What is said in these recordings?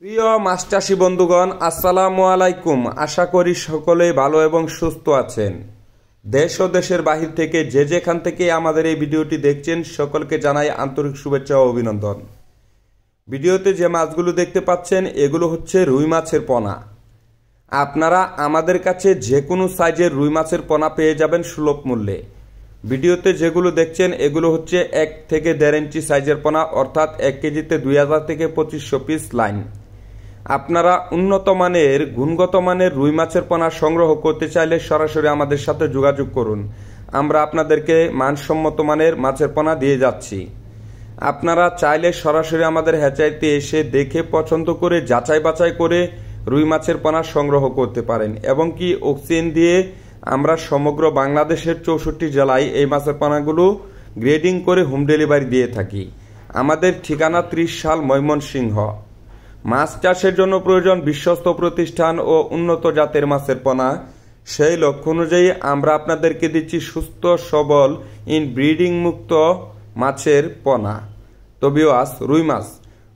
প্রিয় মাছ চাষী বন্ধুগণ, আসসালামু আলাইকুম। আশা করি সকলেই ভালো এবং সুস্থ আছেন। দেশ ও দেশের বাহির থেকে যে যেখান থেকে আমাদের এই ভিডিওটি দেখছেন সকলকে জানাই আন্তরিক শুভেচ্ছা ও অভিনন্দন। ভিডিওতে যে মাছগুলো দেখতে পাচ্ছেন এগুলো হচ্ছে রুই মাছের পোনা। আপনারা আমাদের কাছে যে কোনো সাইজের রুই মাছের পোনা পেয়ে যাবেন সুলভ মূল্যে। ভিডিওতে যেগুলো দেখছেন এগুলো হচ্ছে 1 থেকে 1.5 ইঞ্চি সাইজের পোনা, অর্থাৎ 1 কেজিতে 2000 থেকে 2500 পিস লাইন। আপনারা উন্নত মানের গুণগত মানের রুই মাছের পোনা সংগ্রহ করতে চাইলে সরাসরি আমাদের সাথে যোগাযোগ করুন। আমরা আপনাদেরকে মানসম্মত মানের মাছের পোনা দিয়ে যাচ্ছি। আপনারা চাইলে সরাসরি আমাদের হ্যাচারিতে এসে দেখে পছন্দ করে যাচাই বাছাই করে রুই মাছের পোনা সংগ্রহ করতে পারেন, এবং কি অক্সিজেন দিয়ে আমরা সমগ্র বাংলাদেশের 64 জেলায় এই মাছের পোনাগুলো গ্রেডিং করে হোম ডেলিভারি দিয়ে থাকি। আমাদের ঠিকানা 30 সাল ময়মনসিংহ। মাছ চাষের জন্য প্রয়োজন বিশ্বস্ত প্রতিষ্ঠান ও উন্নত জাতের মাছের পোনা। সেই লক্ষ্য অনুযায়ী আমরা আপনাদেরকে দিচ্ছি সুস্থ সবল ব্রিডিং মুক্ত মাছের পোনা। তো ভিউয়ার্স,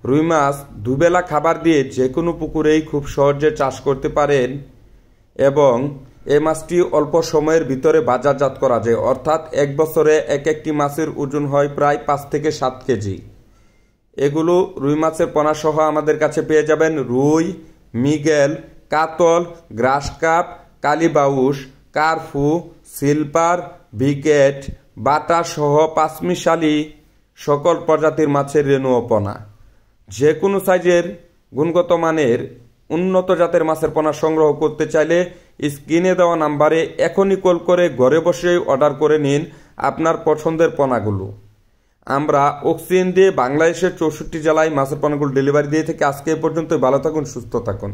রুই মাছ দুবেলা খাবার দিয়ে যে কোনো পুকুরেই খুব সহজে চাষ করতে পারেন, এবং এই মাছটি অল্প সময়ের ভিতরে বাজারজাত করা যায়, অর্থাৎ 1 বছরে একটি মাছের ওজন হয় প্রায় 5 থেকে 7 কেজি। এগুলো রুই মাছের পোনা সহ আমাদের কাছে পেয়ে যাবেন রুই, মৃগেল, কাতল, গ্রাস কাপ, কালীবাউস, কার্ফু, সিলভার, বিকেট, বাটা সহ পাঁচমিশালি সকল প্রজাতির মাছের রেণু ও পোনা। যে কোনো সাইজের গুণগত মানের উন্নত জাতের মাছের পোনা সংগ্রহ করতে চাইলে স্ক্রিনে দেওয়া নাম্বারে এখনই কল করে ঘরে বসেই অর্ডার করে নিন আপনার পছন্দের পোনাগুলো। আমরা অক্সিজেন দিয়ে বাংলাদেশের 64 জেলায় মাছের পোনাগুলো ডেলিভারি দিয়ে থেকে আজকে এ পর্যন্ত। ভালো থাকুন, সুস্থ থাকুন।